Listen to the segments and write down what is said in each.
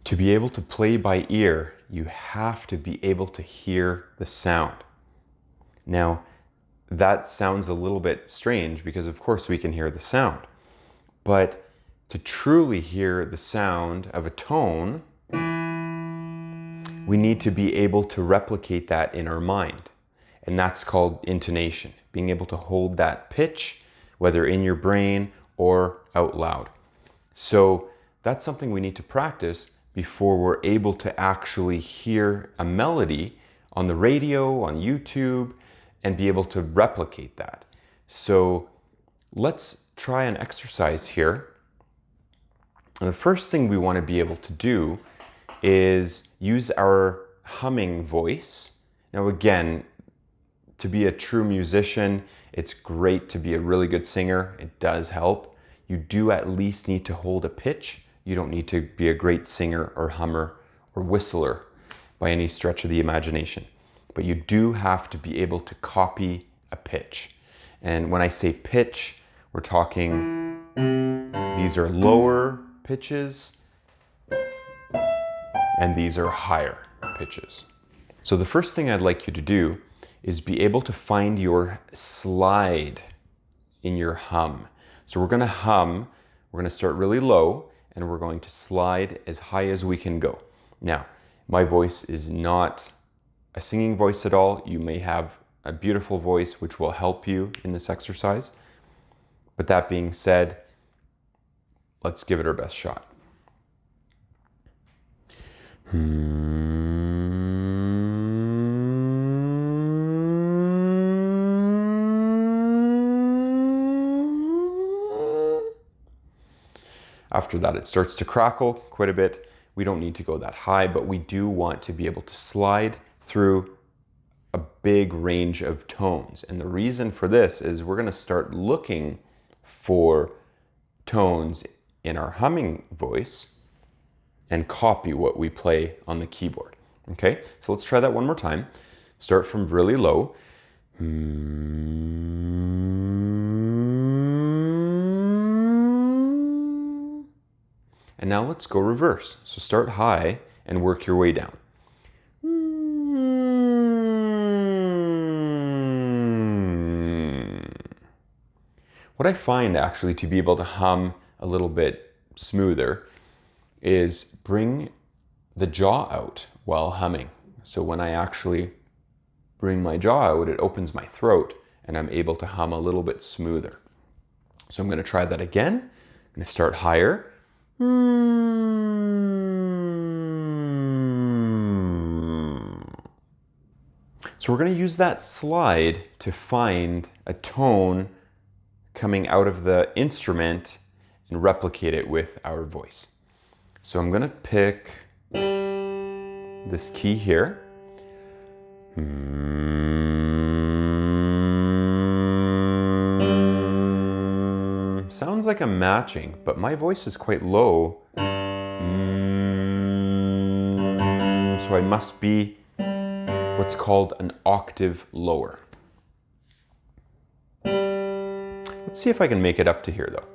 To be able to play by ear, you have to be able to hear the sound. Now, that sounds a little bit strange because of course we can hear the sound, but to truly hear the sound of a tone, we need to be able to replicate that in our mind. And that's called intonation, being able to hold that pitch, whether in your brain or out loud. So that's something we need to practice before we're able to actually hear a melody on the radio, on YouTube, and be able to replicate that. So let's try an exercise here. And the first thing we want to be able to do is use our humming voice. Now again, to be a true musician, it's great to be a really good singer. It does help. You do at least need to hold a pitch. You don't need to be a great singer or hummer or whistler by any stretch of the imagination. But you do have to be able to copy a pitch. And when I say pitch, we're talking, these are lower pitches and these are higher pitches. So the first thing I'd like you to do is be able to find your slide in your hum. So we're gonna hum, we're gonna start really low, and we're going to slide as high as we can go. Now, my voice is not a singing voice at all. You may have a beautiful voice which will help you in this exercise. But that being said, let's give it our best shot. After that, it starts to crackle quite a bit. We don't need to go that high, but we do want to be able to slide through a big range of tones. And the reason for this is we're going to start looking for tones in our humming voice and copy what we play on the keyboard. Okay, so let's try that one more time. Start from really low. And now let's go reverse. So start high and work your way down. What I find actually to be able to hum a little bit smoother is bring the jaw out while humming. So when I actually bring my jaw out, it opens my throat and I'm able to hum a little bit smoother. So I'm going to try that again. I'm going to start higher. So we're going to use that slide to find a tone coming out of the instrument and replicate it with our voice. So I'm going to pick this key here. Sounds like I'm matching, but my voice is quite low. So I must be what's called an octave lower. Let's see if I can make it up to here though.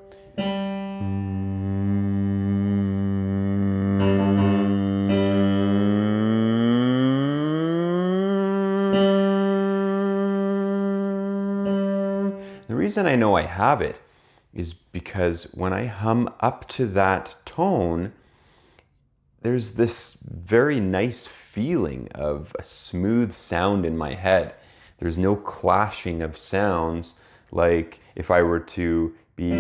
The reason I know I have it is because when I hum up to that tone, there's this very nice feeling of a smooth sound in my head. There's no clashing of sounds like if I were to be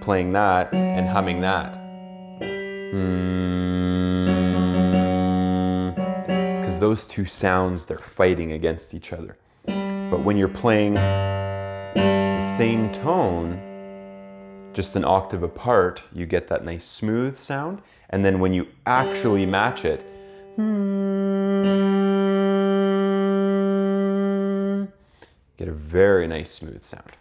playing that and humming that. Because those two sounds, they're fighting against each other. But when you're playing the same tone, just an octave apart, you get that nice smooth sound. And then when you actually match it, get a very nice smooth sound.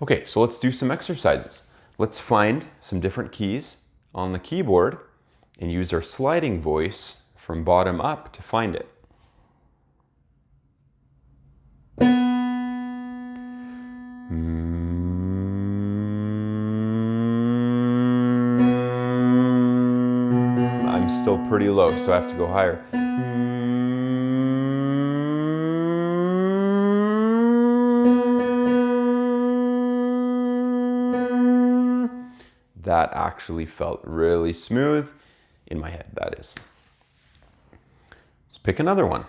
Okay, so let's do some exercises. Let's find some different keys on the keyboard and use our sliding voice from bottom up to find it. I'm still pretty low, so I have to go higher. That actually felt really smooth in my head, that is. Let's pick another one.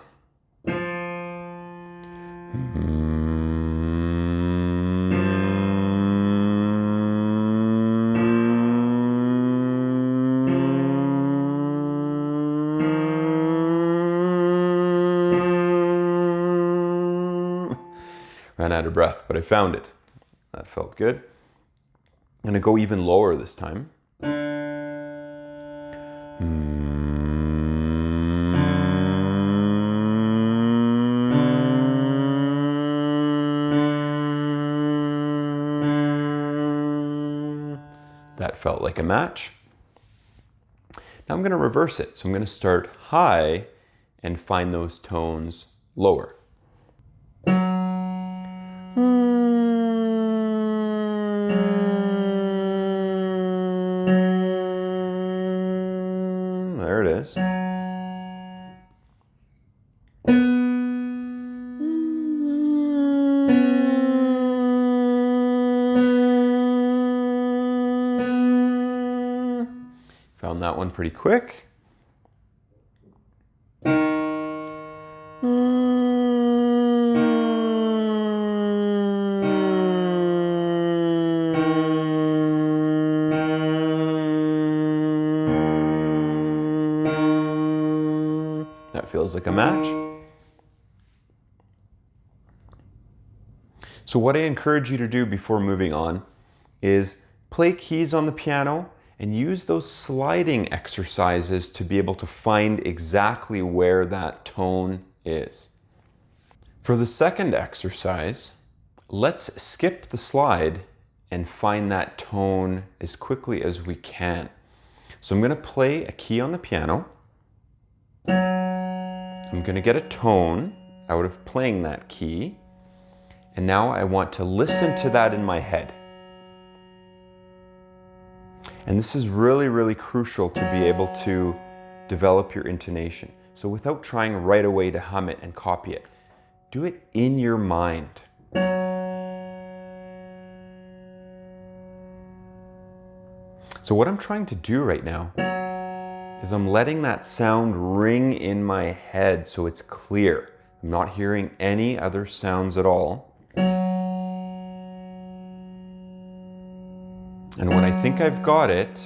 Ran out of breath, but I found it. That felt good. I'm gonna go even lower this time. That felt like a match. Now I'm gonna reverse it. So I'm gonna start high and find those tones lower. There it is. Found that one pretty quick. That feels like a match. So what I encourage you to do before moving on is play keys on the piano and use those sliding exercises to be able to find exactly where that tone is. For the second exercise, let's skip the slide and find that tone as quickly as we can. So I'm going to play a key on the piano. I'm going to get a tone out of playing that key. And now I want to listen to that in my head. And this is really, really crucial to be able to develop your intonation. So without trying right away to hum it and copy it, do it in your mind. So what I'm trying to do right now is I'm letting that sound ring in my head so it's clear. I'm not hearing any other sounds at all. And when I think I've got it,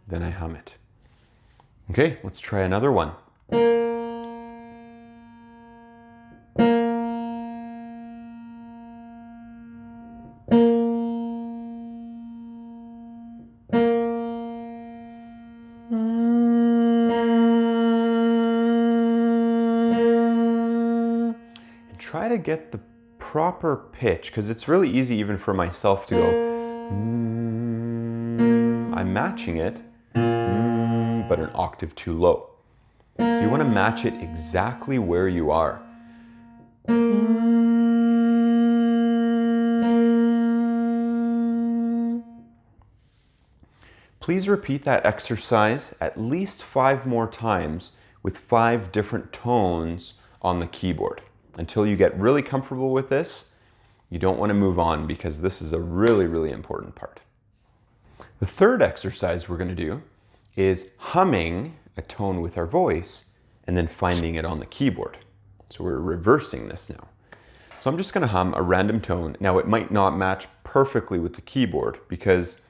then I hum it. Okay, let's try another one. Try to get the proper pitch, because it's really easy even for myself to go, I'm matching it, but an octave too low. So you want to match it exactly where you are. Please repeat that exercise at least 5 more times with 5 different tones on the keyboard. Until you get really comfortable with this, you don't want to move on because this is a really, really important part. The third exercise we're going to do is humming a tone with our voice and then finding it on the keyboard. So we're reversing this now. So I'm just going to hum a random tone. Now it might not match perfectly with the keyboard because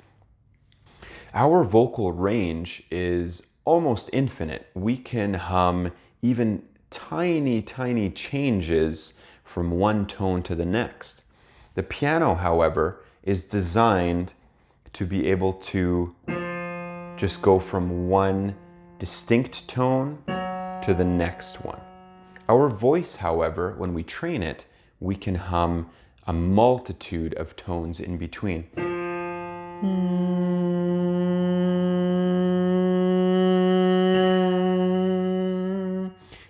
our vocal range is almost infinite. We can hum even tiny, tiny changes from one tone to the next. The piano, however, is designed to be able to just go from one distinct tone to the next one. Our voice, however, when we train it, we can hum a multitude of tones in between.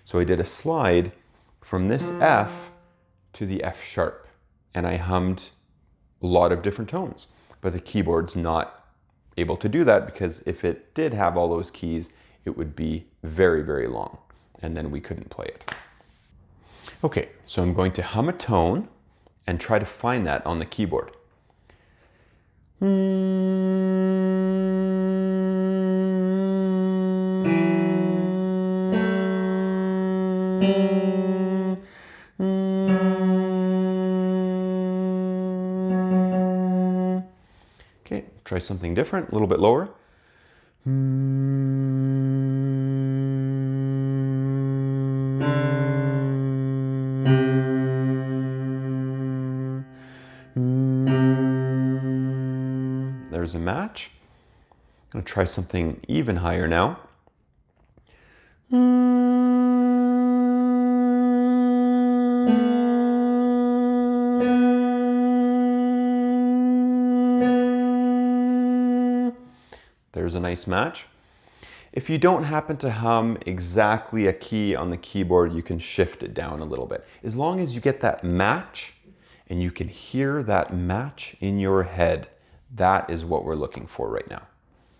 So I did a slide from this F to the F sharp, and I hummed a lot of different tones. But the keyboard's not able to do that because if it did have all those keys, it would be very, very long, and then we couldn't play it. Okay, so I'm going to hum a tone and try to find that on the keyboard. Okay, try something different, a little bit lower. There's a match. I'm going to try something even higher now. There's a nice match. If you don't happen to hum exactly a key on the keyboard, you can shift it down a little bit. As long as you get that match and you can hear that match in your head, that is what we're looking for right now.